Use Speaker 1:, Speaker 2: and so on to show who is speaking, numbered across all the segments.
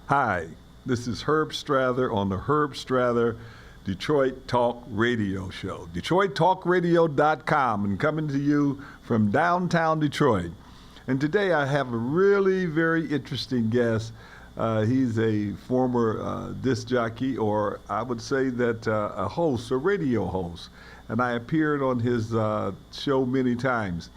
Speaker 1: Hi, this is Herb Strather on the Herb Strather Detroit Talk Radio Show. DetroitTalkRadio.com, and coming to you from downtown Detroit. And today I have a really very interesting guest. He's a former disc jockey, or I would say that a host, a radio host. And I appeared on his show many times.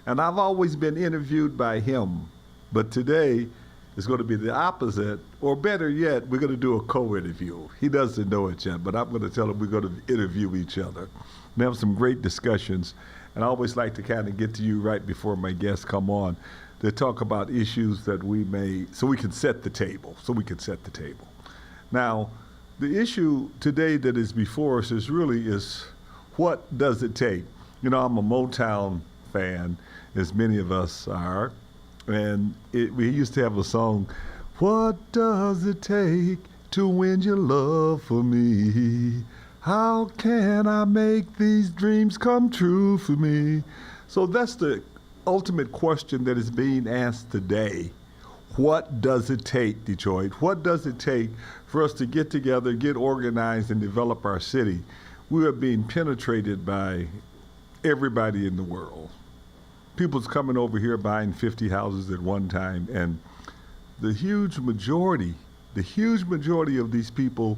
Speaker 1: And I've always been interviewed by him. But today, it's going to be the opposite, or better yet, we're going to do a co-interview. He doesn't know it yet, but I'm going to tell him we're going to interview each other. We have some great discussions, and I always like to kind of get to you right before my guests come on to talk about issues that we may, so we can set the table, Now, the issue today that is before us is what does it take? You know, I'm a Motown fan, as many of us are. And we used to have a song, what does it take to win your love for me? How can I make these dreams come true for me? So that's the ultimate question that is being asked today. What does it take, Detroit? What does it take for us to get together, get organized, and develop our city? We are being penetrated by everybody in the world. People's coming over here buying 50 houses at one time, and the huge majority of these people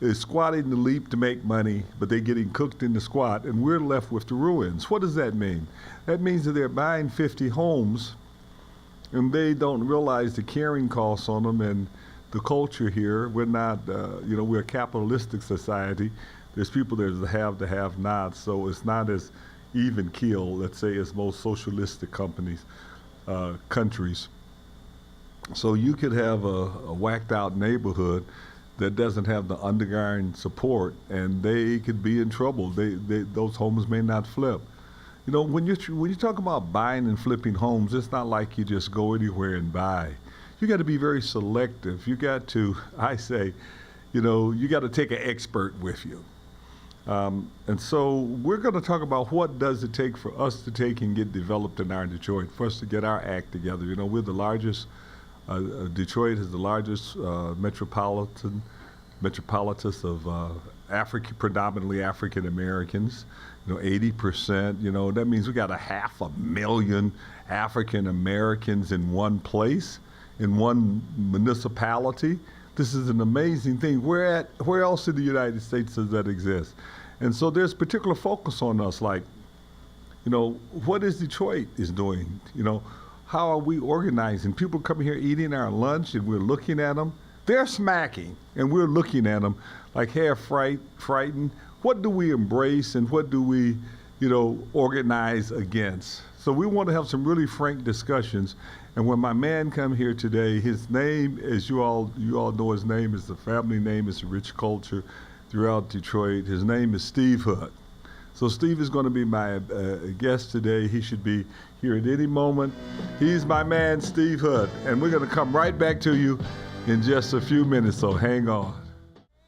Speaker 1: is squatting the leap to make money, but they're getting cooked in the squat, and we're left with the ruins. What does that mean? That means that they're buying 50 homes, and they don't realize the carrying costs on them and the culture here. We're not, we're a capitalistic society. There's people that have the have-nots, so it's not as even keel, let's say, as most socialistic countries. So you could have a whacked out neighborhood that doesn't have the underground support, and they could be in trouble. Those homes may not flip. You know, when you talk about buying and flipping homes, it's not like you just go anywhere and buy. You got to be very selective. You got to, you got to take an expert with you. And so we're going to talk about what does it take for us to take and get developed in our Detroit, for us to get our act together. You know, we're the largest, Detroit is the largest metropolis of predominantly African Americans, 80%, that means we got 500,000 African Americans in one place, in one municipality. This is an amazing thing. Where else in the United States does that exist? And so there's particular focus on us, like, what is Detroit is doing? How are we organizing? People come here eating our lunch, and we're looking at them. They're smacking, and we're looking at them like half frightened. What do we embrace, and what do we, organize against? So we want to have some really frank discussions. And when my man come here today, his name, as you all know, his name is the family name. It's a rich culture throughout Detroit. His name is Steve Hood. So Steve is going to be my guest today. He should be here at any moment. He's my man, Steve Hood. And we're going to come right back to you in just a few minutes, so hang on.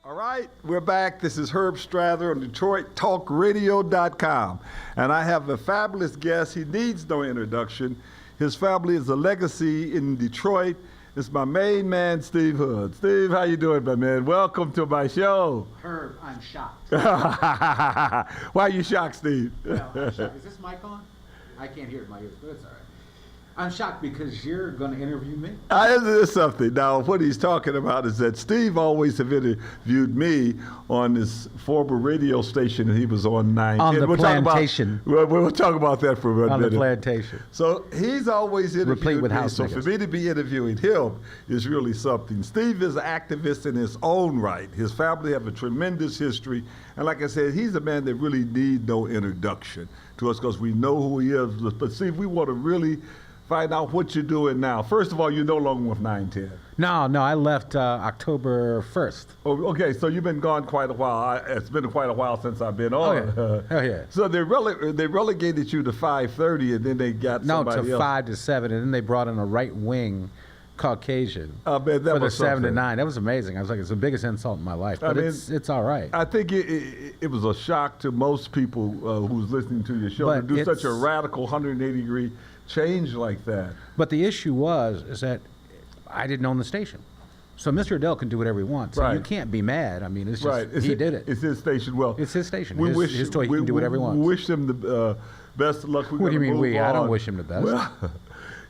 Speaker 1: All right, we're back. This is Herb Strather on DetroitTalkRadio.com. And I have a fabulous guest. He needs no introduction. His family is a legacy in Detroit. It's my main man, Steve Hood. Steve, how you doing, my man? Welcome to my show.
Speaker 2: Herb, I'm shocked.
Speaker 1: Why are you shocked, Steve?
Speaker 2: Well, I'm shocked. Is this mic on? I can't hear it in my ears, but it's all right. I'm shocked because you're going to interview me.
Speaker 1: There's something. Now, what he's talking about is that Steve always have interviewed me on this former radio station that he was on 9.
Speaker 2: On the plantation.
Speaker 1: We'll talk about that for a minute.
Speaker 2: On the plantation.
Speaker 1: So he's always interviewed
Speaker 2: replete with
Speaker 1: me.
Speaker 2: house
Speaker 1: So
Speaker 2: niggas.
Speaker 1: for me to be interviewing him is really something. Steve is an activist in his own right. His family have a tremendous history. And like I said, he's a man that really needs no introduction to us because we know who he is. But Steve, we want to really find out what you're doing now. First of all, you're no longer with 910.
Speaker 2: No, I left October 1st.
Speaker 1: Oh, okay, so you've been gone quite a while. It's been quite a while since I've been on.
Speaker 2: Oh, yeah.
Speaker 1: So they relegated you to 5:30, and then they got somebody
Speaker 2: to
Speaker 1: else.
Speaker 2: 5 to 7, and then they brought in a right-wing Caucasian
Speaker 1: man, that
Speaker 2: for the
Speaker 1: was
Speaker 2: 7 to
Speaker 1: something.
Speaker 2: 9. That was amazing. I was like, it's the biggest insult in my life, but it's all right.
Speaker 1: I think it was a shock to most people who's listening to your show
Speaker 2: But
Speaker 1: to do such a radical 180-degree change like that.
Speaker 2: But the issue is that I didn't own the station. So Mr. Adele can do whatever he wants. So
Speaker 1: Right.
Speaker 2: you can't be mad. I mean, it's just,
Speaker 1: Right.
Speaker 2: he did it.
Speaker 1: It's his station. Well,
Speaker 2: It's his station.
Speaker 1: We wish
Speaker 2: His toy, he can do whatever he wants.
Speaker 1: We wish him the best of luck.
Speaker 2: What do you mean we? I don't wish him the best.
Speaker 1: Well,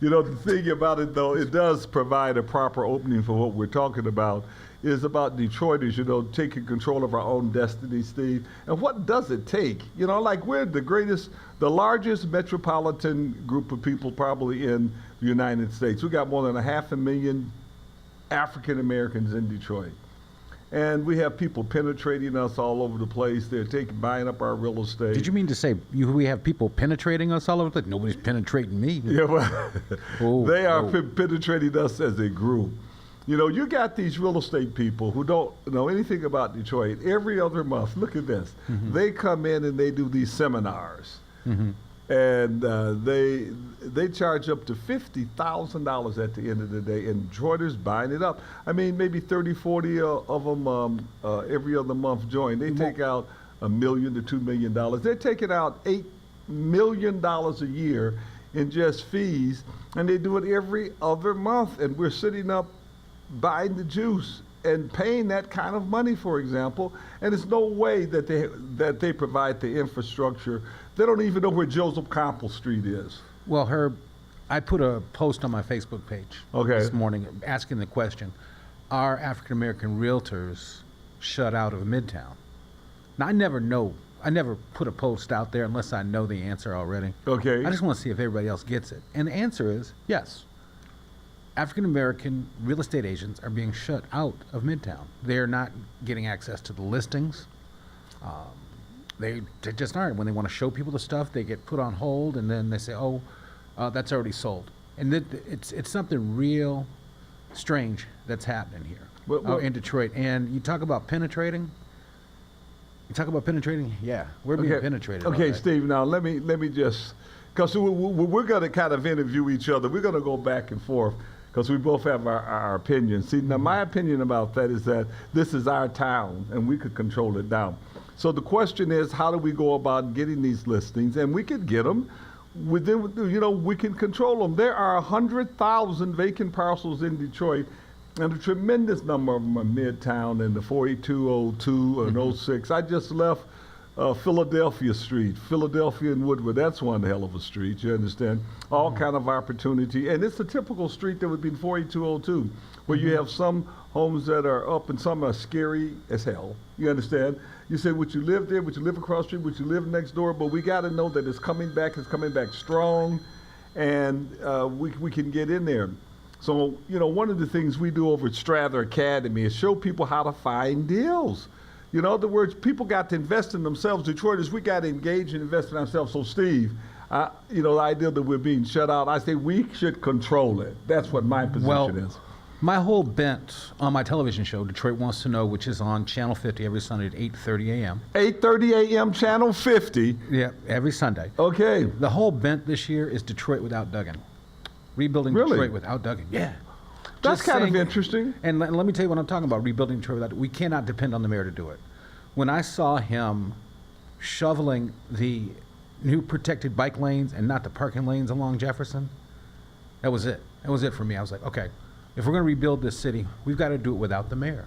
Speaker 1: you know, the thing about it, though, it does provide a proper opening for what we're talking about, is about Detroiters, you know, taking control of our own destiny, Steve. And what does it take? You know, like we're the largest metropolitan group of people probably in the United States. We got more than 500,000 African Americans in Detroit. And we have people penetrating us all over the place. They're buying up our real estate.
Speaker 2: Did you mean to say we have people penetrating us all over the place? Nobody's penetrating me.
Speaker 1: Yeah, well,
Speaker 2: Oh,
Speaker 1: they are
Speaker 2: oh.
Speaker 1: penetrating us as a group. You know, you got these real estate people who don't know anything about Detroit. Every other month, look at this.
Speaker 2: Mm-hmm.
Speaker 1: They come in and they do these seminars.
Speaker 2: Mm-hmm.
Speaker 1: And they charge up to $50,000 at the end of the day, and Detroiters buying it up. I mean, maybe 30, 40 of them every other month join. They take out $1 million to $2 million. They're taking out $8 million a year in just fees, and they do it every other month. And we're sitting up buying the juice and paying that kind of money, for example, and there's no way that they provide the infrastructure. They don't even know where Joseph Campbell Street is.
Speaker 2: Well, Herb, I put a post on my Facebook page this morning asking the question, are African American realtors shut out of Midtown? Now, I never put a post out there unless I know the answer already.
Speaker 1: Okay.
Speaker 2: I just want to see if everybody else gets it. And the answer is yes. African American real estate agents are being shut out of Midtown. They're not getting access to the listings. They just aren't. When they want to show people the stuff, they get put on hold, and then they say, "Oh, that's already sold." And it's something real strange that's happening here in Detroit. And you talk about penetrating. Yeah, we're being penetrated.
Speaker 1: Okay,
Speaker 2: right.
Speaker 1: Steve. Now let me just, because we're going to kind of interview each other. We're going to go back and forth because we both have our opinions. See, now my opinion about that is that this is our town and we could control it down. So the question is, how do we go about getting these listings? And we could get them within, you know, we can control them. There are 100,000 vacant parcels in Detroit, and a tremendous number of them are Midtown and the 4202 and 06. I just left Philadelphia Street, Philadelphia and Woodward. That's one hell of a street, you understand? All kind of opportunity. And it's a typical street that would be 4202, where you have some homes that are up and some are scary as hell, you understand? You say, would you live there? Would you live across the street? Would you live next door? But we got to know that it's coming back strong, and we can get in there. So, you know, one of the things we do over at Strather Academy is show people how to find deals. You know, in other words, people got to invest in themselves. Detroiters, we got to engage and invest in ourselves. So, Steve, you know, the idea that we're being shut out, I say we should control it. That's what my position is.
Speaker 2: My whole bent on my television show, Detroit Wants to Know, which is on Channel 50 every Sunday at 8:30 a.m.
Speaker 1: 8:30 a.m. Channel 50.
Speaker 2: Yeah, every Sunday.
Speaker 1: Okay.
Speaker 2: The whole bent this year is Detroit without Duggan. Rebuilding Detroit without Duggan. Yeah.
Speaker 1: That's kind of interesting.
Speaker 2: And let me tell you what I'm talking about, rebuilding Detroit without, we cannot depend on the mayor to do it. When I saw him shoveling the new protected bike lanes and not the parking lanes along Jefferson, that was it. That was it for me. I was like, okay, if we're going to rebuild this city, we've got to do it without the mayor.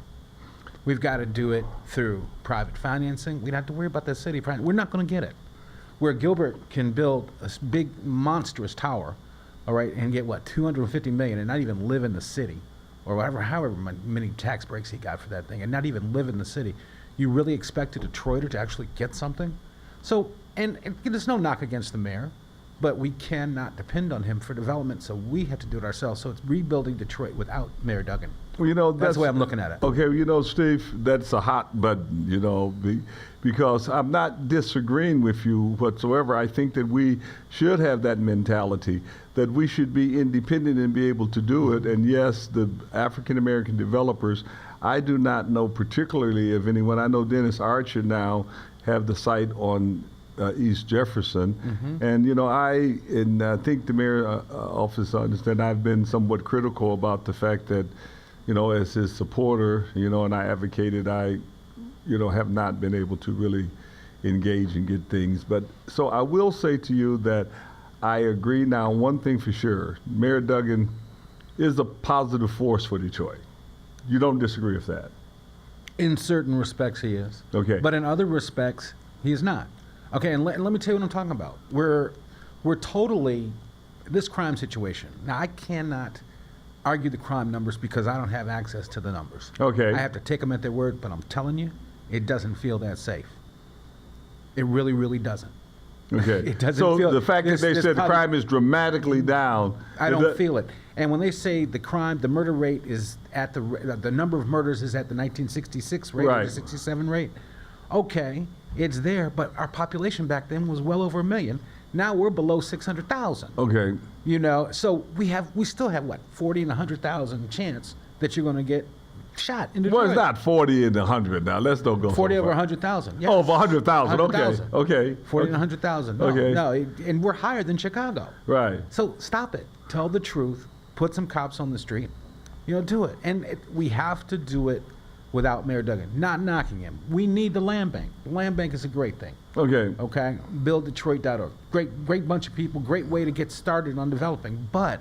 Speaker 2: We've got to do it through private financing. We don't have to worry about the city. We're not going to get it. Where Gilbert can build a big, monstrous tower, all right, and get, what, $250 million and not even live in the city, or whatever, however many tax breaks he got for that thing, and not even live in the city. You really expect a Detroiter to actually get something? So, and there's no knock against the mayor, but we cannot depend on him for development, so we have to do it ourselves. So it's rebuilding Detroit without Mayor Duggan.
Speaker 1: Well, you know,
Speaker 2: that's the way I'm looking at it.
Speaker 1: Okay, you know, Steve, that's a hot button, you know, because I'm not disagreeing with you whatsoever. I think that we should have that mentality, that we should be independent and be able to do it. And yes, the African-American developers, I do not know particularly of anyone. I know Dennis Archer now have the site on East Jefferson. And, you know, I think the mayor office understand I've been somewhat critical about the fact that, you know, as his supporter, you know, and I advocated, you know, have not been able to really engage and get things. But so I will say to you that I agree now, one thing for sure, Mayor Duggan is a positive force for Detroit. You don't disagree with that?
Speaker 2: In certain respects, he is.
Speaker 1: Okay.
Speaker 2: But in other respects, he is not. Okay, and let me tell you what I'm talking about. We're totally, this crime situation. Now, I cannot argue the crime numbers because I don't have access to the numbers.
Speaker 1: Okay.
Speaker 2: I have to take them at their word, but I'm telling you, it doesn't feel that safe. It really, really doesn't.
Speaker 1: Okay.
Speaker 2: It doesn't
Speaker 1: so
Speaker 2: feel.
Speaker 1: the fact that they said the crime is dramatically down.
Speaker 2: I don't feel it. And when they say the murder rate is at the number of murders is at the 1966 rate, or
Speaker 1: Right.
Speaker 2: the 67 rate. Okay, it's there, but our population back then was well over 1 million. Now we're below 600,000.
Speaker 1: Okay.
Speaker 2: You know, so we still have what 40 and 100,000 chance that you're going to get shot in Detroit.
Speaker 1: Well, it's not 40 and 100 now. Let's don't go
Speaker 2: 40
Speaker 1: so
Speaker 2: over
Speaker 1: far.
Speaker 2: 100,000. Yes.
Speaker 1: Oh, over 100,000. Okay.
Speaker 2: 100,000.
Speaker 1: Okay.
Speaker 2: 40 and 100,000. No,
Speaker 1: Okay.
Speaker 2: no, and we're higher than Chicago.
Speaker 1: Right.
Speaker 2: So stop it. Tell the truth. Put some cops on the street. You know, do it. And we have to do it without Mayor Duggan. Not knocking him. We need the land bank. The land bank is a great thing.
Speaker 1: Okay.
Speaker 2: Okay? BuildDetroit.org. Great bunch of people. Great way to get started on developing. But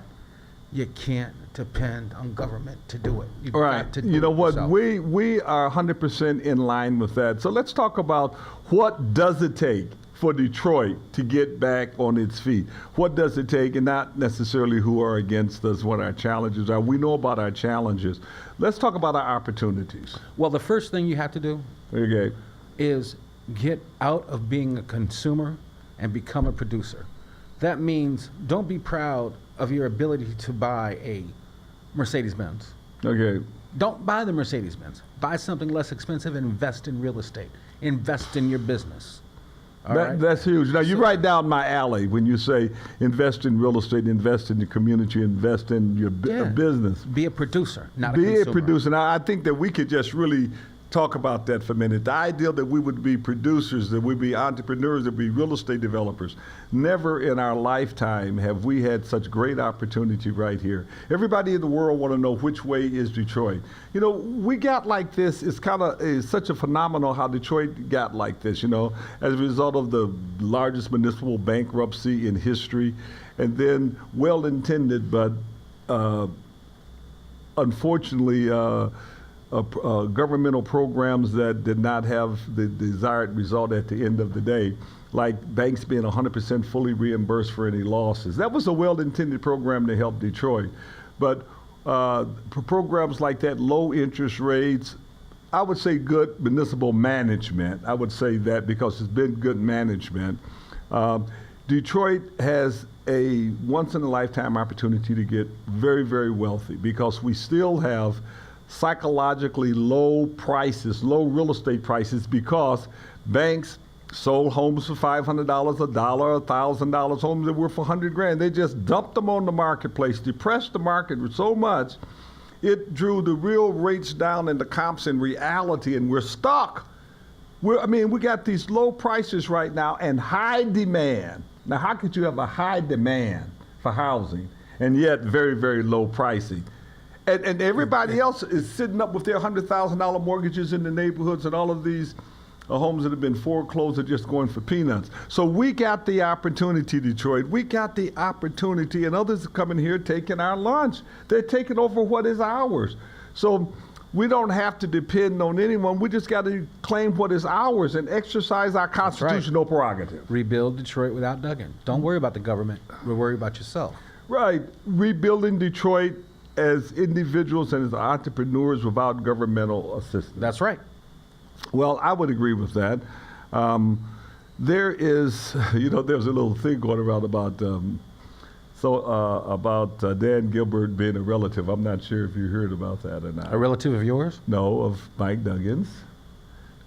Speaker 2: you can't depend on government to do it. You've
Speaker 1: All right.
Speaker 2: got to do
Speaker 1: You know
Speaker 2: it
Speaker 1: what?
Speaker 2: yourself.
Speaker 1: We are 100% in line with that. So let's talk about what does it take for Detroit to get back on its feet. What does it take, and not necessarily who are against us, what our challenges are. We know about our challenges. Let's talk about our opportunities.
Speaker 2: Well, the first thing you have to do
Speaker 1: Okay.
Speaker 2: is get out of being a consumer and become a producer. That means don't be proud of your ability to buy a Mercedes-Benz.
Speaker 1: Okay.
Speaker 2: Don't buy the Mercedes-Benz. Buy something less expensive and invest in real estate. Invest in your business. All right?
Speaker 1: That's huge. Now, you right down my alley when you say invest in real estate, invest in the community, invest in your
Speaker 2: Yeah.
Speaker 1: business.
Speaker 2: Be a producer, not a
Speaker 1: Be
Speaker 2: consumer.
Speaker 1: a producer. Now, I think that we could just really talk about that for a minute. The idea that we would be producers, that we'd be entrepreneurs, that we'd be real estate developers. Never in our lifetime have we had such great opportunity right here. Everybody in the world want to know which way is Detroit. You know, we got like this. It's such a phenomenal how Detroit got like this, you know, as a result of the largest municipal bankruptcy in history. And then well-intended, but unfortunately, governmental programs that did not have the desired result at the end of the day, like banks being 100% fully reimbursed for any losses. That was a well-intended program to help Detroit. But programs like that, low interest rates, I would say good municipal management. I would say that because it's been good management. Detroit has a once-in-a-lifetime opportunity to get very, very wealthy because we still have psychologically low prices, low real estate prices, because banks sold homes for $500, $1, $1,000, homes that were for $100,000. They just dumped them on the marketplace, depressed the market so much, it drew the real rates down in the comps in reality, and we're stuck. We got these low prices right now and high demand. Now, how could you have a high demand for housing and yet very, very low pricing? And everybody else is sitting up with their $100,000 mortgages in the neighborhoods, and all of these homes that have been foreclosed are just going for peanuts. So we got the opportunity, Detroit. We got the opportunity, and others are coming here taking our lunch. They're taking over what is ours. So we don't have to depend on anyone. We just got to claim what is ours and exercise our constitutional prerogative.
Speaker 2: Rebuild Detroit without Duggan. Don't worry about the government. Worry about yourself.
Speaker 1: Right. Rebuilding Detroit as individuals and as entrepreneurs without governmental assistance.
Speaker 2: That's right.
Speaker 1: Well, I would agree with that. There is, there's a little thing going around about Dan Gilbert being a relative. I'm not sure if you heard about that or not.
Speaker 2: A relative of yours?
Speaker 1: No, of Mike Duggan's.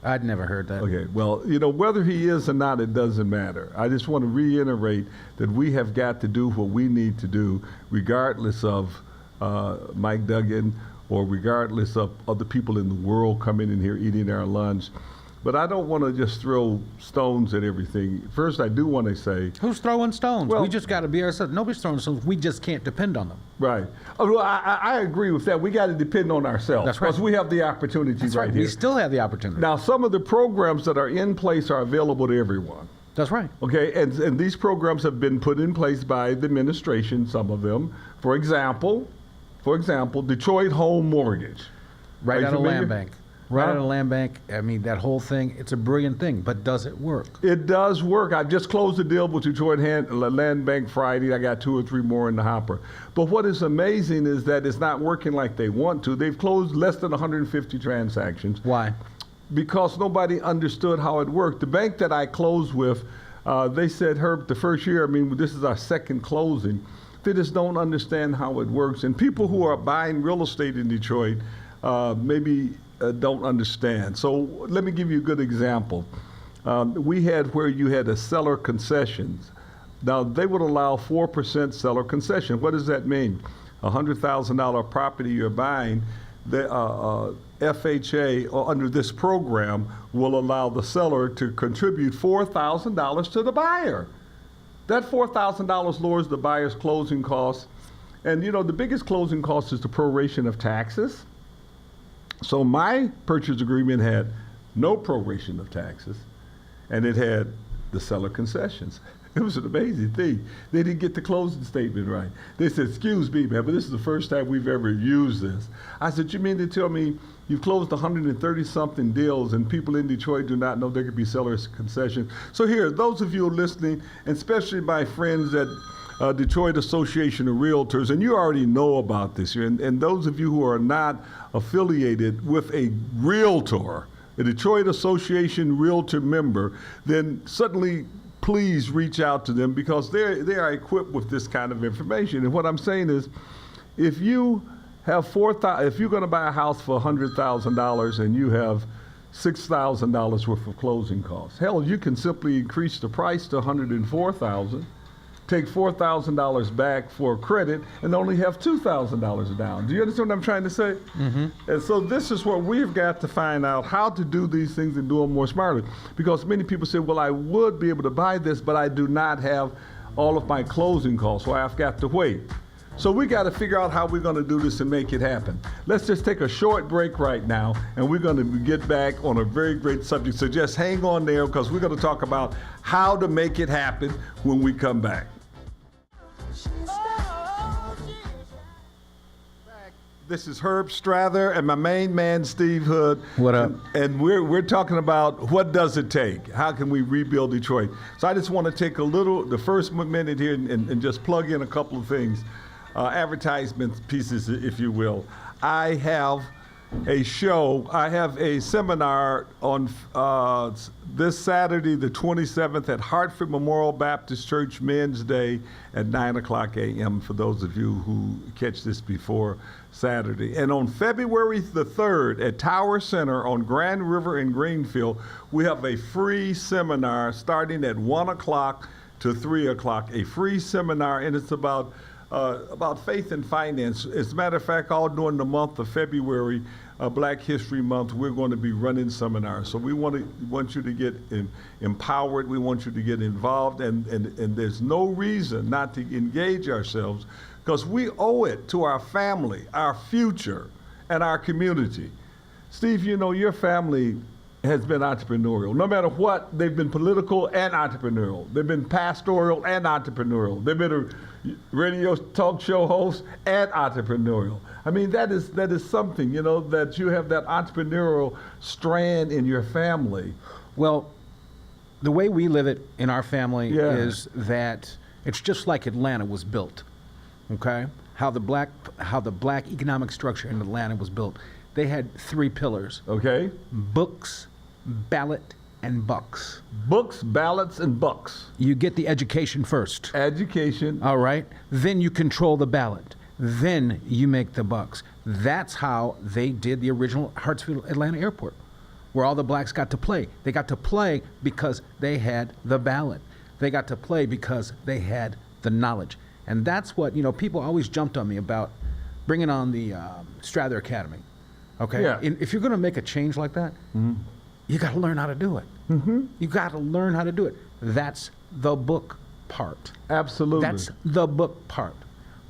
Speaker 2: I'd never heard that.
Speaker 1: Okay, well, whether he is or not, it doesn't matter. I just want to reiterate that we have got to do what we need to do, regardless of Mike Duggan, or regardless of other people in the world coming in here eating our lunch. But I don't want to just throw stones at everything. First, I do want to say...
Speaker 2: Who's throwing stones?
Speaker 1: Well,
Speaker 2: we just got to be ourselves. Nobody's throwing stones. We just can't depend on them.
Speaker 1: Right. Well, I agree with that. We got to depend on ourselves.
Speaker 2: That's right.
Speaker 1: Because we have the opportunity right here.
Speaker 2: We still have the opportunity.
Speaker 1: Now, some of the programs that are in place are available to everyone.
Speaker 2: That's right.
Speaker 1: Okay, and these programs have been put in place by the administration, some of them. For example, Detroit Home Mortgage.
Speaker 2: Right
Speaker 1: you
Speaker 2: out of
Speaker 1: familiar?
Speaker 2: land bank. Right
Speaker 1: Huh?
Speaker 2: out of land bank. I mean, that whole thing, it's a brilliant thing, but does it work?
Speaker 1: It does work. I just closed a deal with Detroit Land Bank Friday. I got 2 or 3 more in the hopper. But what is amazing is that it's not working like they want to. They've closed less than 150 transactions.
Speaker 2: Why?
Speaker 1: Because nobody understood how it worked. The bank that I closed with, they said, Herb, the first year, I mean, this is our second closing, they just don't understand how it works. And people who are buying real estate in Detroit maybe don't understand. So let me give you a good example. We had where you had a seller concessions. Now, they would allow 4% seller concession. What does that mean? A $100,000 property you're buying, the FHA, or under this program, will allow the seller to contribute $4,000 to the buyer. That $4,000 lowers the buyer's closing costs. And you know, the biggest closing cost is the proration of taxes. So my purchase agreement had no proration of taxes, and it had the seller concessions. It was an amazing thing. They didn't get the closing statement right. They said, excuse me, man, but this is the first time we've ever used this. I said, you mean to tell me you've closed 130-something deals and people in Detroit do not know there could be seller's concessions? So here, those of you listening, and especially my friends at Detroit Association of Realtors, and you already know about this, and those of you who are not affiliated with a realtor, a Detroit Association Realtor member, then suddenly please reach out to them because they are equipped with this kind of information. And what I'm saying is, if you have if you're going to buy a house for $100,000 and you have $6,000 worth of closing costs, hell, you can simply increase the price to $104,000. Take $4,000 back for credit and only have $2,000 down. Do you understand what I'm trying to say? Mm-hmm. And so this is what we've got to find out, how to do these things and do them more smartly. Because many people say, well, I would be able to buy this, but I do not have all of my closing costs, so I've got to wait. So we got to figure out how we're going to do this and make it happen. Let's just take a short break right now, and we're going to get back on a very great subject. So just hang on there because we're going to talk about how to make it happen when we come back. This is Herb Strather and my main man, Steve Hood.
Speaker 2: What up?
Speaker 1: And we're talking about what does it take? How can we rebuild Detroit? So I just want to take the first minute here and just plug in a couple of things, advertisement pieces, if you will. I have a seminar on this Saturday, the 27th, at Hartford Memorial Baptist Church Men's Day at 9:00 a.m. for those of you who catch this before Saturday. And on February the 3rd at Tower Center on Grand River in Greenfield, we have a free seminar starting at 1 o'clock to 3 o'clock, a free seminar, and it's about faith and finance. As a matter of fact, all during the month of February, Black History Month, we're going to be running seminars. So we want you to get empowered. We want you to get involved, and there's no reason not to engage ourselves because we owe it to our family, our future, and our community. Steve, you know, your family has been entrepreneurial. No matter what, they've been political and entrepreneurial. They've been pastoral and entrepreneurial. They've been a radio talk show host and entrepreneurial. I mean, that is something, you know, that you have that entrepreneurial strand in your family.
Speaker 2: Well, the way we live it in our family
Speaker 1: Yeah.
Speaker 2: is that it's just like Atlanta was built, okay? How the black economic structure in Atlanta was built. They had 3 pillars:
Speaker 1: Okay?
Speaker 2: books, ballot, and bucks.
Speaker 1: Books, ballots, and bucks.
Speaker 2: You get the education first,
Speaker 1: Education.
Speaker 2: all right? Then you control the ballot. Then you make the bucks. That's how they did the original Hartsfield Atlanta Airport, where all the blacks got to play. They got to play because they had the ballot. They got to play because they had the knowledge. And that's what, you know, people always jumped on me about bringing on the Strather Academy. Okay?
Speaker 1: Yeah.
Speaker 2: If you're going to make a change like that, you got to learn how to do it. You got to learn how to do it. That's the book part.
Speaker 1: Absolutely.
Speaker 2: That's the book part.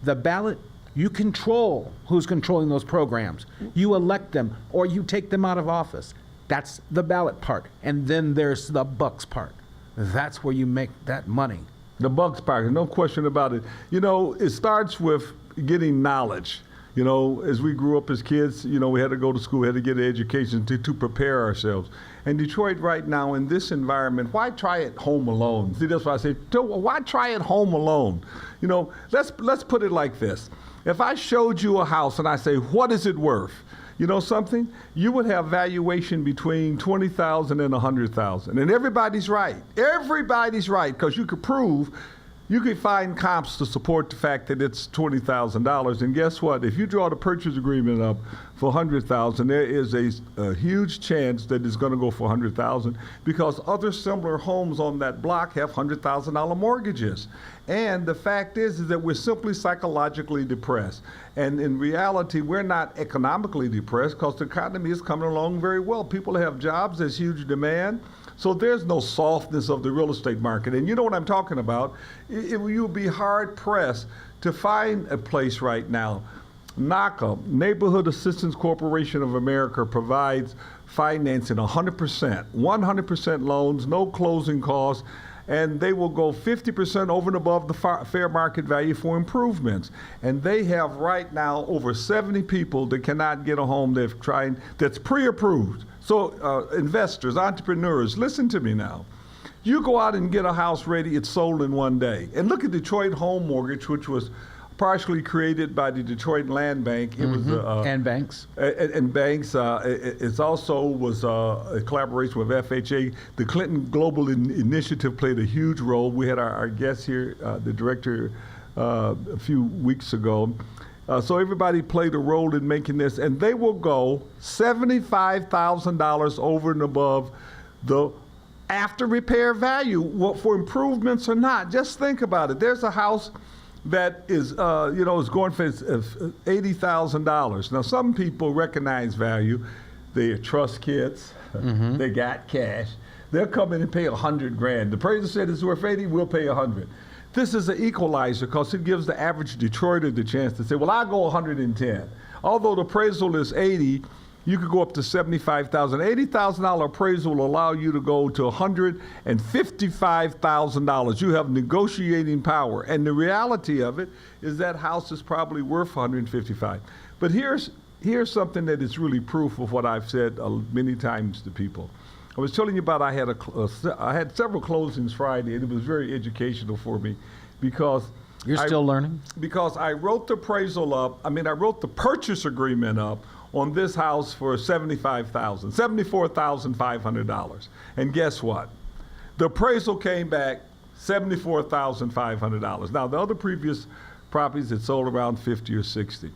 Speaker 2: The ballot, you control who's controlling those programs. You elect them or you take them out of office. That's the ballot part. And then there's the bucks part. That's where you make that money.
Speaker 1: The bucks part, no question about it. You know, it starts with getting knowledge. You know, as we grew up as kids, you know, we had to go to school, we had to get an education to prepare ourselves. And Detroit right now in this environment, why try it home alone? See, that's why I say, why try it home alone? You know, let's put it like this. If I showed you a house and I say, what is it worth? You know something? You would have valuation between $20,000 and $100,000. And everybody's right. Everybody's right, because you could prove, you could find comps to support the fact that it's $20,000. And guess what? If you draw the purchase agreement up for $100,000, there is a huge chance that it's going to go for $100,000 because other similar homes on that block have $100,000 mortgages. And the fact is that we're simply psychologically depressed. And in reality, we're not economically depressed because the economy is coming along very well. People have jobs, there's huge demand. So there's no softness of the real estate market. And you know what I'm talking about. You'll be hard pressed to find a place right now. NACA, Neighborhood Assistance Corporation of America, provides financing 100% loans, no closing costs, and they will go 50% over and above the fair market value for improvements. And they have right now over 70 people that cannot get a home that's pre-approved. So investors, entrepreneurs, listen to me now. You go out and get a house ready, it's sold in one day. And look at Detroit Home Mortgage, which was partially created by the Detroit Land Bank. It was
Speaker 2: and banks.
Speaker 1: And banks. It also was a collaboration with FHA. The Clinton Global Initiative played a huge role. We had our guest here, the director, a few weeks ago. So everybody played a role in making this, and they will go $75,000 over and above the after repair value for improvements or not. Just think about it. There's a house that is, is going for $80,000. Now, some people recognize value. They're trust kids. They got cash. They'll come in and pay $100,000. The appraiser said it's worth 80. We'll pay 100. This is an equalizer because it gives the average Detroiter the chance to say, well, I'll go 110. Although the appraisal is 80, you could go up to $75,000. $80,000 appraisal will allow you to go to $155,000. You have negotiating power. And the reality of it is that house is probably worth $155,000. But here's something that is really proof of what I've said many times to people. I was telling you about I had several closings Friday, and it was very educational for me because
Speaker 2: You're still learning?
Speaker 1: Because I wrote the appraisal up. I wrote the purchase agreement up on this house for $74,500. And guess what? The appraisal came back $74,500. Now, the other previous properties had sold around 50 or 60.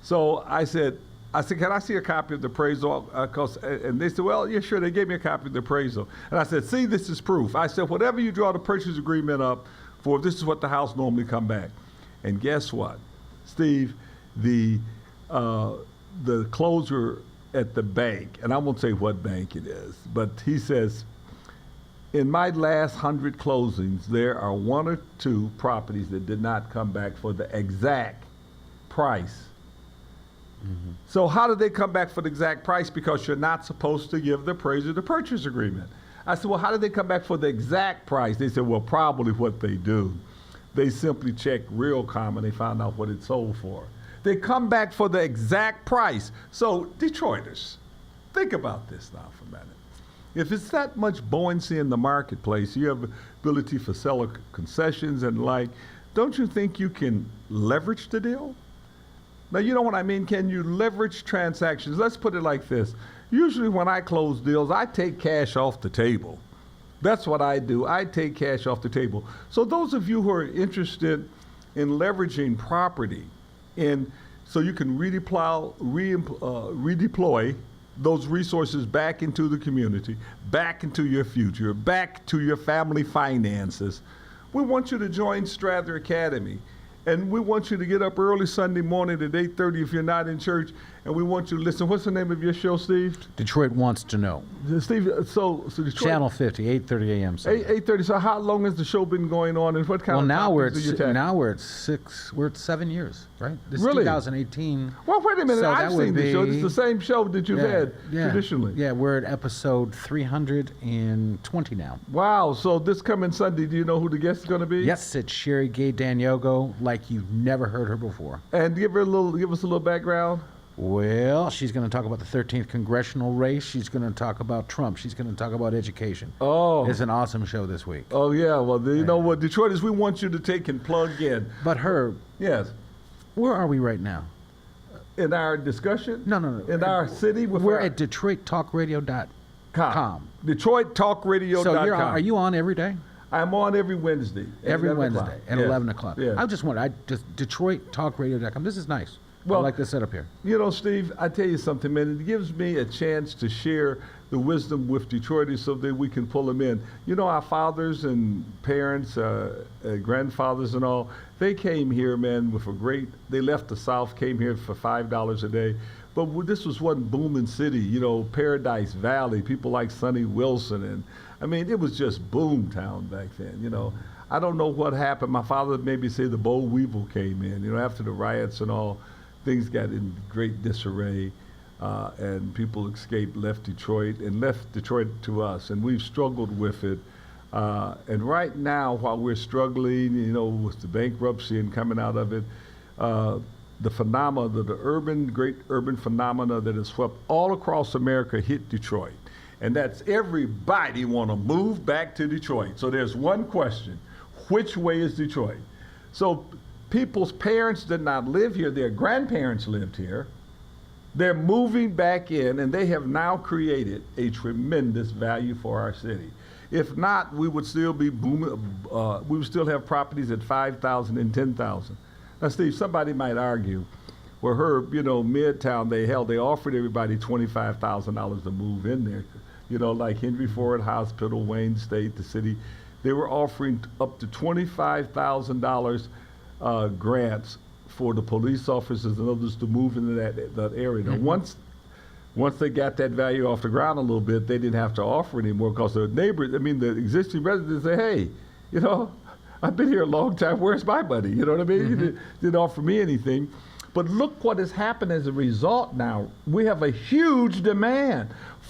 Speaker 1: So I said, can I see a copy of the appraisal? And they said, well, yeah, sure. They gave me a copy of the appraisal. And I said, see, this is proof. I said, whatever you draw the purchase agreement up for, this is what the house normally come back. And guess what, Steve? The closer at the bank, and I won't say what bank it is, but he says, in my last 100 closings, there are one or two properties that did not come back for the exact price. So how did they come back for the exact price? Because you're not supposed to give the appraiser the purchase agreement. I said, well, how did they come back for the exact price? They said, well, probably what they do. They simply check Realcom and they found out what it sold for. They come back for the exact price. So Detroiters, think about this now for a minute. If it's that much buoyancy in the marketplace, you have ability for seller concessions and like, don't you think you can leverage the deal? Now, you know what I mean? Can you leverage transactions? Let's put it like this. Usually when I close deals, I take cash off the table. That's what I do. I take cash off the table. So those of you who are interested in leveraging property, so you can redeploy those resources back into the community, back into your future, back to your family finances, we want you to join Strather Academy. And we want you to get up early Sunday morning at 8:30 if you're not in church and we want you to listen. What's the name of your show, Steve?
Speaker 2: Detroit Wants to Know.
Speaker 1: Steve, so Detroit.
Speaker 2: Channel 50, 8:30 a.m. Sunday.
Speaker 1: 8:30. So how long has the show been going on, and what kind
Speaker 2: Well,
Speaker 1: of
Speaker 2: now we're
Speaker 1: topics do you tackle?
Speaker 2: now we're at 6. We're at 7 years, right? This is
Speaker 1: Really?
Speaker 2: 2018.
Speaker 1: Well, wait a minute.
Speaker 2: So
Speaker 1: I've
Speaker 2: that would
Speaker 1: seen the show. It's
Speaker 2: be-
Speaker 1: the same show that you've had traditionally.
Speaker 2: Yeah, we're at episode 320 now.
Speaker 1: Wow. So this coming Sunday, do you know who the guest is going to be?
Speaker 2: Yes, it's Sherry Gay Danyogo, like you've never heard her before.
Speaker 1: And give us a little background.
Speaker 2: Well, she's going to talk about the 13th congressional race. She's going to talk about Trump. She's going to talk about education.
Speaker 1: Oh.
Speaker 2: It's an awesome show this week.
Speaker 1: Oh yeah. Well, you know what, Detroiters, we want you to take and plug in.
Speaker 2: But Herb,
Speaker 1: Yes.
Speaker 2: where are we right now?
Speaker 1: In our discussion.
Speaker 2: No.
Speaker 1: In our city. With
Speaker 2: We're
Speaker 1: our,
Speaker 2: at DetroitTalkRadio.com.
Speaker 1: DetroitTalkRadio.com.
Speaker 2: So are you on every day?
Speaker 1: I'm on every Wednesday. At
Speaker 2: Every
Speaker 1: 11
Speaker 2: Wednesday
Speaker 1: o'clock.
Speaker 2: at
Speaker 1: Yes.
Speaker 2: 11 o'clock.
Speaker 1: Yes.
Speaker 2: I just DetroitTalkRadio.com. This is nice.
Speaker 1: Well,
Speaker 2: I like the setup here.
Speaker 1: You know, Steve, I tell you something, man. It gives me a chance to share the wisdom with Detroiters so that we can pull them in. You know, our fathers and parents, grandfathers and all, they came here, man, they left the South, came here for $5 a day. But this was one booming city, you know, Paradise Valley, people like Sonny Wilson. And I mean, it was just boom town back then, you know. I don't know what happened. My father maybe say the boll weevil came in, you know, after the riots and all. Things got in great disarray, and people escaped, left Detroit to us, and we've struggled with it. And right now, while we're struggling, you know, with the bankruptcy and coming out of it, the phenomena, great urban phenomena that has swept all across America hit Detroit. And that's everybody want to move back to Detroit. So there's one question: which way is Detroit? So people's parents did not live here, their grandparents lived here. They're moving back in, and they have now created a tremendous value for our city. If not, we would still be booming, we would still have properties at 5,000 and 10,000. Now, Steve, somebody might argue, well, Herb, you know, Midtown, they offered everybody $25,000 to move in there. You know, like Henry Ford Hospital, Wayne State, the city, they were offering up to $25,000 grants for the police officers and others to move into that area. Now, once they got that value off the ground a little bit, they didn't have to offer anymore because the neighbors, the existing residents say, hey, you know, I've been here a long time, where's my money? You know what I mean? You didn't offer me anything. But look what has happened as a result now. We have a huge demand.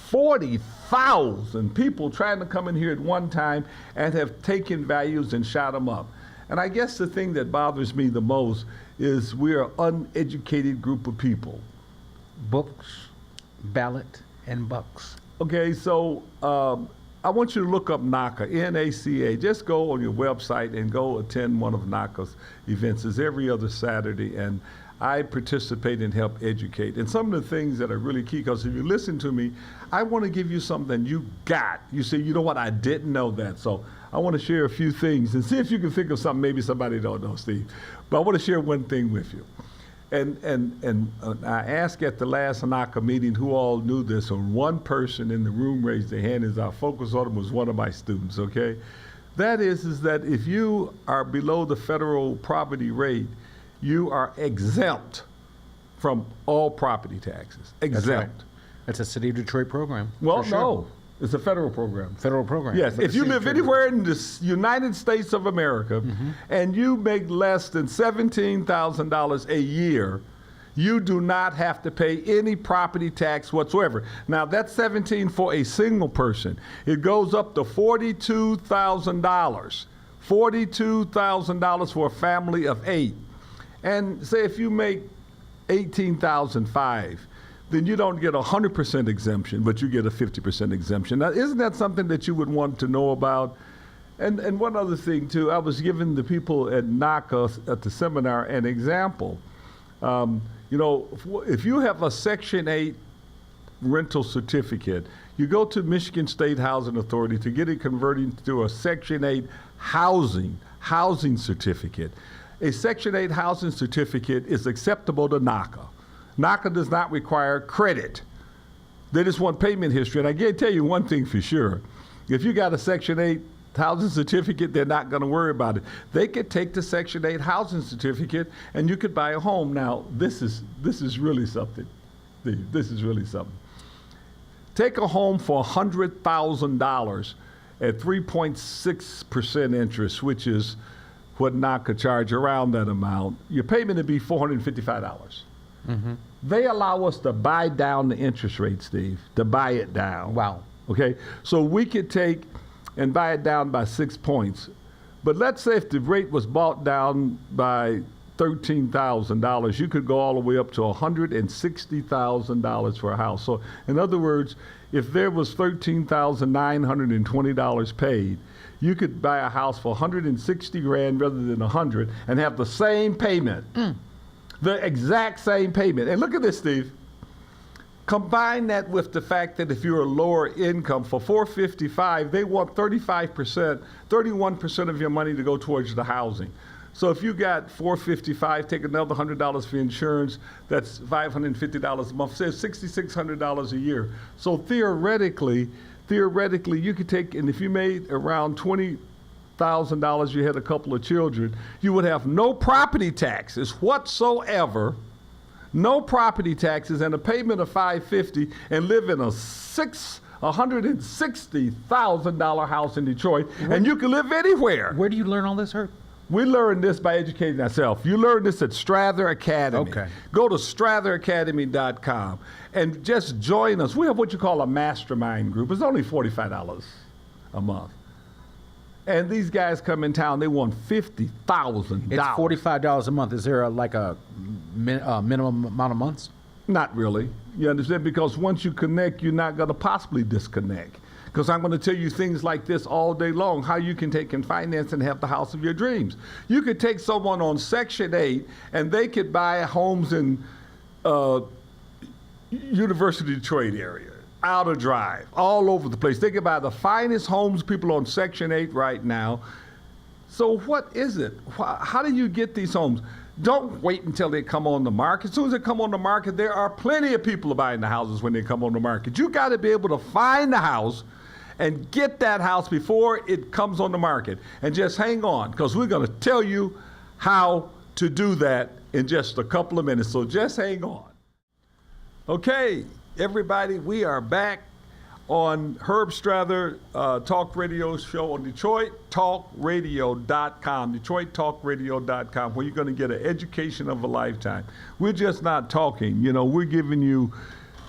Speaker 1: 40,000 people trying to come in here at one time and have taken values and shot them up. And I guess the thing that bothers me the most is we're an uneducated group of people.
Speaker 2: Books, ballot, and bucks.
Speaker 1: Okay, so I want you to look up NACA, N-A-C-A. Just go on your website and go attend one of NACA's events. It's every other Saturday, and I participate and help educate. And some of the things that are really key, because if you listen to me, I want to give you something you got. You say, you know what, I didn't know that. So I want to share a few things and see if you can think of something maybe somebody don't know, Steve. But I want to share one thing with you. And I asked at the last NACA meeting who all knew this, and one person in the room raised their hand as our focus on them was one of my students, okay? That is that if you are below the federal poverty rate, you are exempt from all property taxes. Exempt.
Speaker 2: That's right. That's a City of Detroit program.
Speaker 1: Well,
Speaker 2: for sure.
Speaker 1: no, it's a federal program.
Speaker 2: Federal program.
Speaker 1: Yes,
Speaker 2: But
Speaker 1: if
Speaker 2: the
Speaker 1: you
Speaker 2: City of
Speaker 1: live
Speaker 2: Detroit-
Speaker 1: anywhere in the United States of America and you make less than $17,000 a year, you do not have to pay any property tax whatsoever. Now, that's 17 for a single person. It goes up to $42,000. $42,000 for a family of 8. And say if you make $18,500, then you don't get 100% exemption, but you get a 50% exemption. Now, isn't that something that you would want to know about? And one other thing, too, I was giving the people at NACA at the seminar an example. You know, if you have a Section 8 rental certificate, you go to Michigan State Housing Authority to get it converted to a Section 8 housing certificate. A Section 8 housing certificate is acceptable to NACA. NACA does not require credit. They just want payment history. And I can tell you one thing for sure. If you got a Section 8 housing certificate, they're not going to worry about it. They could take the Section 8 housing certificate and you could buy a home. Now, this is really something. Steve. This is really something. Take a home for $100,000 at 3.6% interest, which is what NAC could charge around that amount. Your payment would be $455. They allow us to buy down the interest rate, Steve, to buy it down.
Speaker 2: Wow.
Speaker 1: Okay, so we could take and buy it down by 6 points. But let's say if the rate was bought down by $13,000, you could go all the way up to $160,000 for a house. So in other words, if there was $13,920 paid, you could buy a house for $160,000 rather than $100 and have the same payment. The exact same payment. And look at this, Steve. Combine that with the fact that if you're a lower income, for $455,000, they want 35%, 31% of your money to go towards the housing. So if you got $455,000, take another $100 for insurance, that's $550 a month, say $6,600 a year. So theoretically, you could take, and if you made around $20,000, you had a couple of children, you would have no property taxes whatsoever, no property taxes, and a payment of $550, and live in a $160,000 house in Detroit, and you can live anywhere.
Speaker 2: Where do you learn all this, Herb?
Speaker 1: We learned this by educating ourselves. You learn this at Strather Academy.
Speaker 2: Okay.
Speaker 1: Go to stratheracademy.com and just join us. We have what you call a mastermind group. It's only $45 a month. And these guys come in town, they want $50,000.
Speaker 2: It's $45 a month. Is there a minimum amount of months?
Speaker 1: Not really. You understand? Because once you connect, you're not going to possibly disconnect. Because I'm going to tell you things like this all day long, how you can take and finance and have the house of your dreams. You could take someone on Section 8 and they could buy homes in University of Detroit area, Outer Drive, all over the place. They could buy the finest homes, people on Section 8 right now. So what is it? How do you get these homes? Don't wait until they come on the market. As soon as they come on the market, there are plenty of people buying the houses when they come on the market. You got to be able to find the house and get that house before it comes on the market. And just hang on, because we're going to tell you how to do that in just a couple of minutes. So just hang on. Okay, everybody, we are back on Herb Strather Talk Radio show on DetroitTalkRadio.com, DetroitTalkRadio.com, where you're going to get an education of a lifetime. We're just not talking. You know, we're giving you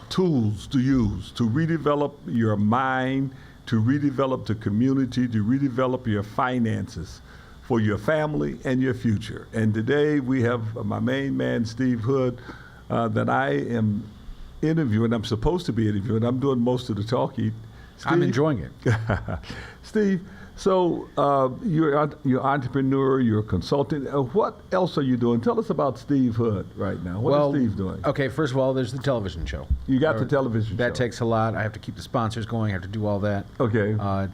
Speaker 1: tools to use to redevelop your mind, to redevelop the community, to redevelop your finances for your family and your future. And today we have my main man, Steve Hood, that I am interviewing. I'm supposed to be interviewing. I'm doing most of the talking. Steve?
Speaker 2: I'm enjoying it.
Speaker 1: Steve, so you're entrepreneur, you're a consultant. What else are you doing? Tell us about Steve Hood right now. What is Steve doing?
Speaker 2: Okay, first of all, there's the television show.
Speaker 1: You got the television show.
Speaker 2: That takes a lot. I have to keep the sponsors going. I have to do all that.
Speaker 1: Okay.
Speaker 2: I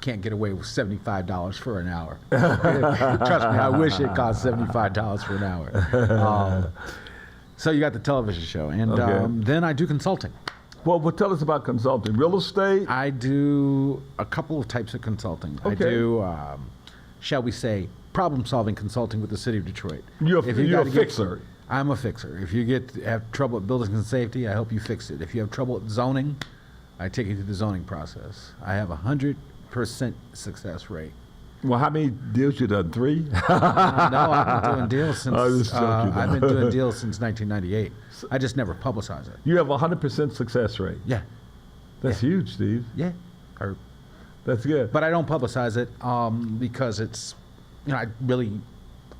Speaker 2: can't get away with $75 for an hour. Trust me, I wish it cost $75 for an hour. So you got the television show, and then I do consulting.
Speaker 1: Well, tell us about consulting. Real estate?
Speaker 2: I do a couple of types of consulting. Okay. I do, shall we say, problem-solving consulting with the city of Detroit.
Speaker 1: You're a fixer.
Speaker 2: I'm a fixer. If you have trouble at buildings and safety, I help you fix it. If you have trouble at zoning, I take you through the zoning process. I have 100% success rate.
Speaker 1: Well, how many deals you done? 3?
Speaker 2: No, I've been doing deals since. I've been doing deals since 1998. I just never publicize it.
Speaker 1: You have 100% success rate.
Speaker 2: Yeah.
Speaker 1: That's huge, Steve.
Speaker 2: Yeah.
Speaker 1: That's good.
Speaker 2: But I don't publicize it because it's, I really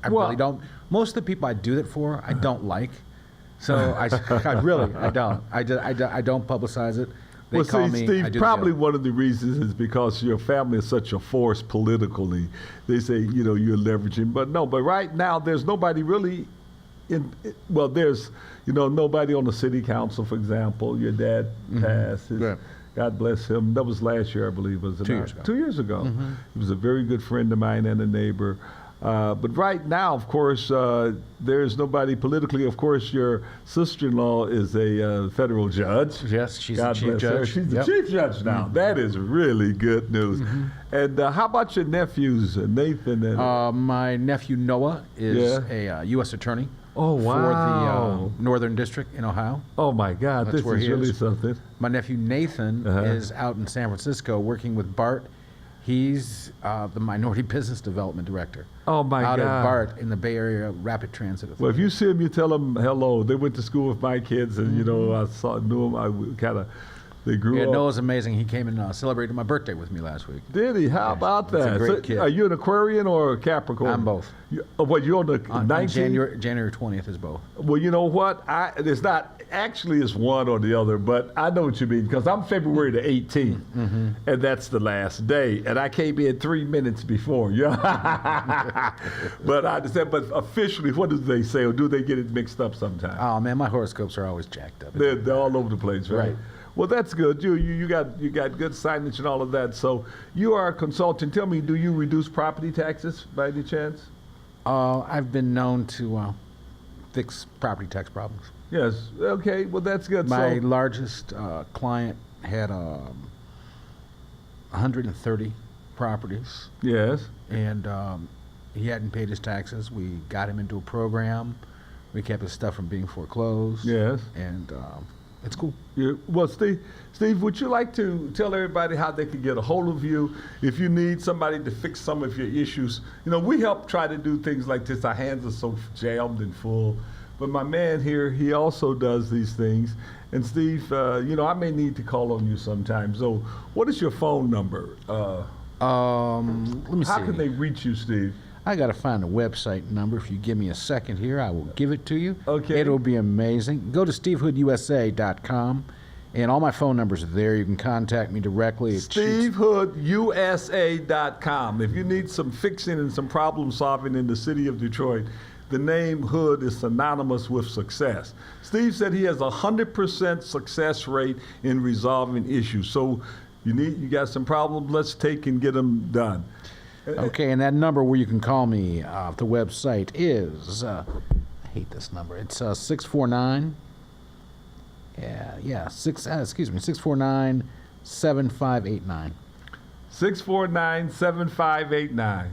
Speaker 2: don't. Most of the people I do it for, I don't like. So I don't. I don't publicize it. They call me,
Speaker 1: Steve, probably one of the reasons is because your family is such a force politically. They say, you're leveraging. But right now there's nobody really there's, nobody on the city council, for example. Your dad passed. God bless him. That was last year, I believe, was it?
Speaker 2: 2 years ago.
Speaker 1: 2 years ago. He was a very good friend of mine and a neighbor. But right now, of course, there's nobody politically. Of course, your sister-in-law is a federal judge.
Speaker 2: Yes, she's
Speaker 1: God
Speaker 2: the chief
Speaker 1: bless her.
Speaker 2: judge.
Speaker 1: She's the chief judge now. That is really good news. And how about your nephews, Nathan? And
Speaker 2: my nephew Noah is a U.S. attorney.
Speaker 1: Oh,
Speaker 2: for
Speaker 1: wow.
Speaker 2: the Northern District in Ohio.
Speaker 1: Oh my God,
Speaker 2: That's
Speaker 1: this
Speaker 2: where
Speaker 1: is
Speaker 2: he
Speaker 1: really
Speaker 2: is.
Speaker 1: something.
Speaker 2: My nephew Nathan is out in San Francisco working with Bart. He's the Minority Business Development Director.
Speaker 1: Oh my
Speaker 2: out
Speaker 1: God.
Speaker 2: at Bart in the Bay Area Rapid Transit Authority.
Speaker 1: Well, if you see him, you tell them hello. They went to school with my kids, and you know, knew them. I kind of, they grew
Speaker 2: Yeah,
Speaker 1: up.
Speaker 2: Noah's amazing. He came and celebrated my birthday with me last week.
Speaker 1: Did he? How about
Speaker 2: he's a
Speaker 1: that?
Speaker 2: great kid.
Speaker 1: Are you an Aquarian or a Capricorn?
Speaker 2: I'm both.
Speaker 1: What, you're on the
Speaker 2: On
Speaker 1: 19th?
Speaker 2: January 20th is both.
Speaker 1: Well, you know what? It's not actually it's one or the other, but I know what you mean because I'm February the 18th, and that's the last day, and I came in 3 minutes before. Yeah. But I understand. But officially, what do they say, or do they get it mixed up sometimes?
Speaker 2: Oh man, my horoscopes are always jacked up.
Speaker 1: They're all over the place, right?
Speaker 2: Right.
Speaker 1: Well, that's good. You got good signage and all of that. So you are a consultant. Tell me, do you reduce property taxes by any chance?
Speaker 2: I've been known to fix property tax problems.
Speaker 1: Yes. Okay. Well, that's good.
Speaker 2: My
Speaker 1: So,
Speaker 2: largest client had 130 properties,
Speaker 1: yes.
Speaker 2: and he hadn't paid his taxes. We got him into a program. We kept his stuff from being foreclosed.
Speaker 1: Yes.
Speaker 2: And it's cool.
Speaker 1: Well, Steve, would you like to tell everybody how they can get a hold of you if you need somebody to fix some of your issues? You know, we help try to do things like this. Our hands are so jammed and full. But my man here, he also does these things. And Steve, you know, I may need to call on you sometime. So what is your phone number?
Speaker 2: Let me see.
Speaker 1: How can they reach you, Steve?
Speaker 2: I got to find a website number. If you give me a second here, I will give it to you.
Speaker 1: Okay.
Speaker 2: It'll be amazing. Go to stevehoodusa.com, and all my phone numbers are there. You can contact me directly.
Speaker 1: SteveHoodUSA.com. If you need some fixing and some problem solving in the city of Detroit, the name Hood is synonymous with success. Steve said he has a 100% success rate in resolving issues. So you got some problems, let's take and get them done.
Speaker 2: Okay, and that number where you can call me off the website is, I hate this number. It's 649. Excuse me, 649-7589.
Speaker 1: 649-7589.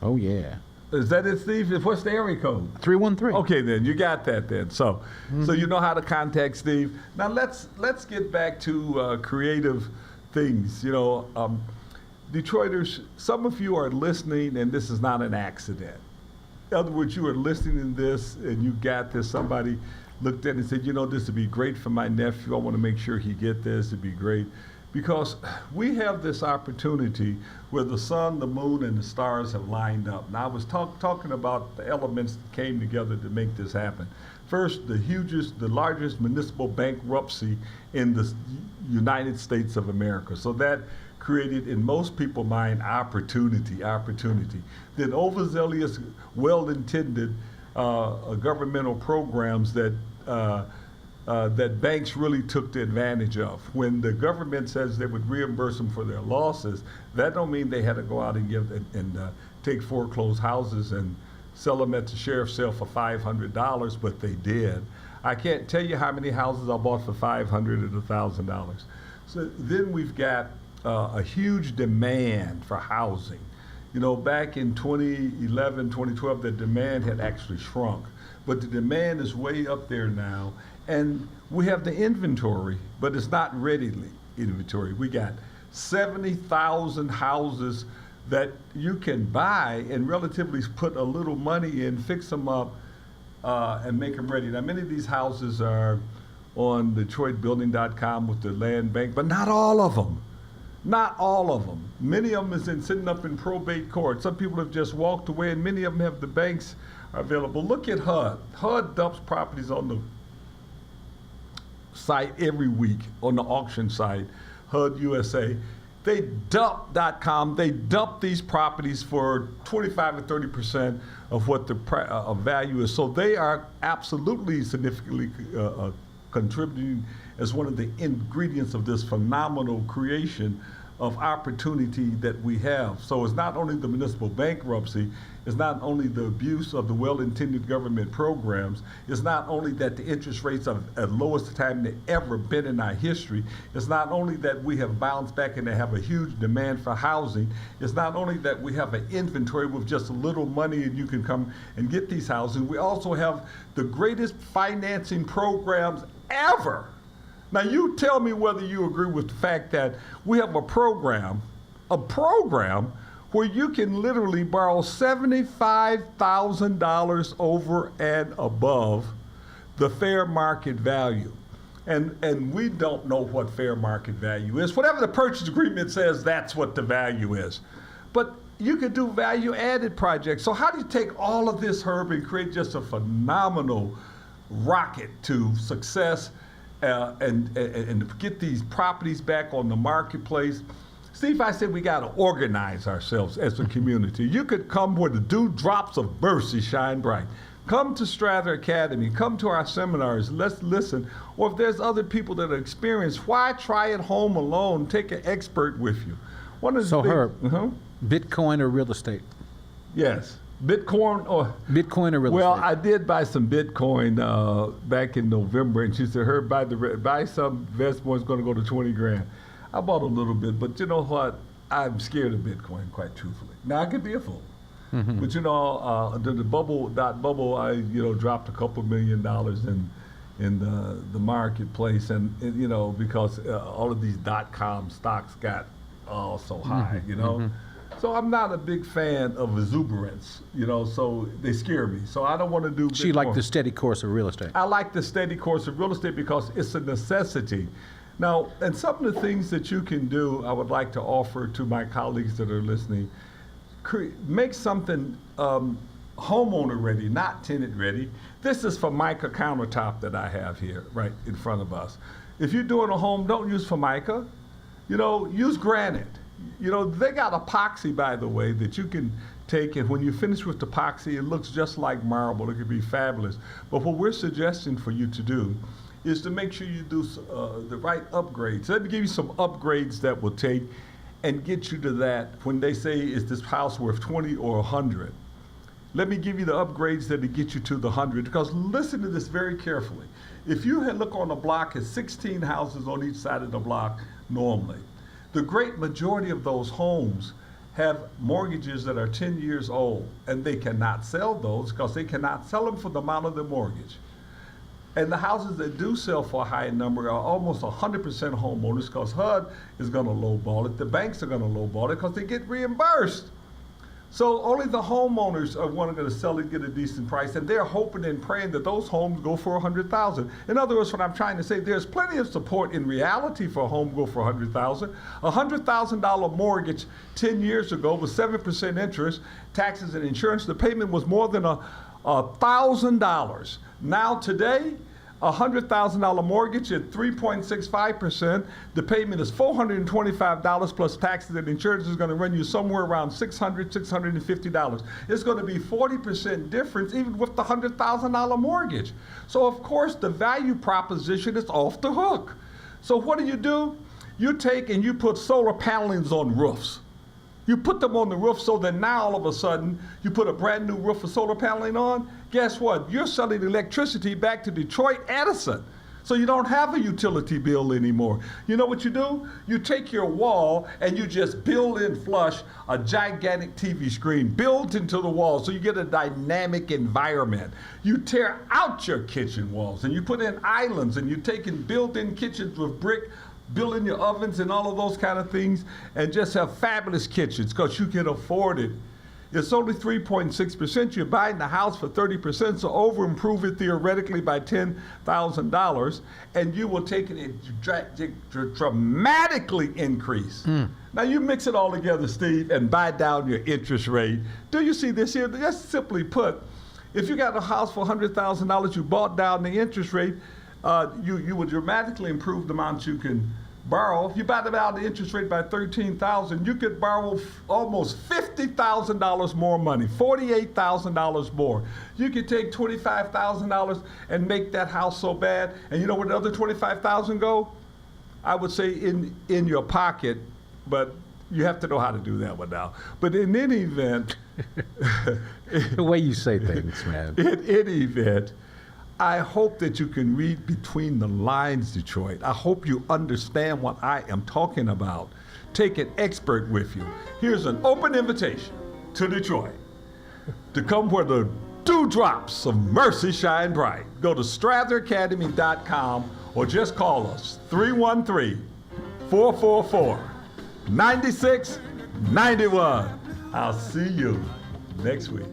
Speaker 2: Oh yeah.
Speaker 1: Is that it, Steve? What's the area code?
Speaker 2: 313.
Speaker 1: Okay, then you got that then. So you know how to contact Steve. Now let's get back to creative things. You know, Detroiters, some of you are listening, and this is not an accident. In other words, you are listening to this, and you got this. Somebody looked at it and said, you know, this would be great for my nephew. I want to make sure he get this. It'd be great. Because we have this opportunity where the sun, the moon, and the stars have lined up. Now, I was talking about the elements that came together to make this happen. First, the largest municipal bankruptcy in the United States of America. So that created, in most people's mind, opportunity. Then overzealous, well-intended governmental programs that banks really took the advantage of. When the government says they would reimburse them for their losses, that don't mean they had to go out and take foreclosed houses and sell them at the sheriff's sale for $500, but they did. I can't tell you how many houses I bought for $500 and $1,000. So then we've got a huge demand for housing. You know, back in 2011, 2012, the demand had actually shrunk, but the demand is way up there now. And we have the inventory, but it's not readily inventory. We got 70,000 houses that you can buy and relatively put a little money in, fix them up, and make them ready. Now, many of these houses are on DetroitBuilding.com with the land bank, but not all of them. Not all of them. Many of them is sitting up in probate court. Some people have just walked away, and many of them have the banks available. Look at HUD. HUD dumps properties on the site every week, on the auction site, HUD USA. They dump.com, they dump these properties for 25 or 30% of what the value is. So they are absolutely significantly contributing as one of the ingredients of this phenomenal creation of opportunity that we have. So it's not only the municipal bankruptcy, it's not only the abuse of the well-intended government programs, it's not only that the interest rates are at lowest time they've ever been in our history, it's not only that we have bounced back and they have a huge demand for housing, it's not only that we have an inventory with just a little money and you can come and get these houses, we also have the greatest financing programs ever. Now you tell me whether you agree with the fact that we have a program where you can literally borrow $75,000 over and above the fair market value. And we don't know what fair market value is. Whatever the purchase agreement says, that's what the value is. But you could do value-added projects. So how do you take all of this, Herb, and create just a phenomenal rocket to success and get these properties back on the marketplace? Steve, I said we got to organize ourselves as a community. You could come where the dewdrops of mercy shine bright. Come to Strather Academy. Come to our seminars. Let's listen. Or if there's other people that are experienced, why try it home alone? Take an expert with you.
Speaker 2: Herb, Bitcoin or real estate?
Speaker 1: Yes. Bitcoin or
Speaker 2: real estate?
Speaker 1: Well, I did buy some Bitcoin back in November, and she said, Herb, buy some. Investment's going to go to 20 grand. I bought a little bit, but you know what? I'm scared of Bitcoin, quite truthfully. Now, I could be a fool. Mm-hmm. But you know, the bubble, I dropped a couple $1 million in the marketplace, and you know, because all of these .com stocks got so high, you know. Mm-hmm. So I'm not a big fan of exuberance, you know, so they scare me. So I don't want to do Bitcoin.
Speaker 2: So you like the steady course of real estate?
Speaker 1: I like the steady course of real estate because it's a necessity. Now, and some of the things that you can do, I would like to offer to my colleagues that are listening, make something homeowner ready, not tenant ready. This is Formica countertop that I have here right in front of us. If you're doing a home, don't use Formica. You know, use granite. You know, they got epoxy, by the way, that you can take, and when you finish with the epoxy, it looks just like marble. It could be fabulous. But what we're suggesting for you to do is to make sure you do the right upgrades. Let me give you some upgrades that will take and get you to that when they say, is this house worth 20 or 100? Let me give you the upgrades that will get you to the 100, because listen to this very carefully. If you look on a block, it's 16 houses on each side of the block normally. The great majority of those homes have mortgages that are 10 years old, and they cannot sell those because they cannot sell them for the amount of the mortgage. And the houses that do sell for a high number are almost 100% homeowners, because HUD is going to lowball it. The banks are going to lowball it because they get reimbursed. So only the homeowners are going to sell it, get a decent price, and they're hoping and praying that those homes go for $100,000. In other words, what I'm trying to say, there's plenty of support in reality for a home go for $100,000. A $100,000 mortgage 10 years ago was 7% interest, taxes and insurance. The payment was more than $1,000. Now today, a $100,000 mortgage at 3.65%, the payment is $425 plus taxes and insurance is going to run you somewhere around $600, $650. It's going to be 40% difference even with the $100,000 mortgage. So of course the value proposition is off the hook. So what do? You take and you put solar panels on roofs. You put them on the roof so that now all of a sudden you put a brand new roof of solar paneling on. Guess what? You're selling electricity back to Detroit Edison. So you don't have a utility bill anymore. You know what you do? You take your wall and you just build in flush a gigantic TV screen built into the wall so you get a dynamic environment. You tear out your kitchen walls and you put in islands and you take and build in kitchens with brick, build in your ovens and all of those kind of things, and just have fabulous kitchens because you can afford it. It's only 3.6%. You're buying the house for 30%, so over-improve it theoretically by $10,000, and you will take it and dramatically increase. Now you mix it all together, Steve, and buy down your interest rate. Do you see this here? Just simply put, if you got a house for $100,000, you bought down the interest rate, you would dramatically improve the amount you can borrow. If you buy down the interest rate by $13,000, you could borrow almost $50,000 more money, $48,000 more. You could take $25,000 and make that house so bad, and you know where the other $25,000 go? I would say in your pocket but you have to know how to do that one now. But in any event,
Speaker 2: The way you say things, man.
Speaker 1: in any event, I hope that you can read between the lines, Detroit. I hope you understand what I am talking about. Take an expert with you. Here's an open invitation to Detroit to come where the dewdrops of mercy shine bright. Go to stratheracademy.com or just call us 313-444-9691. I'll see you next week.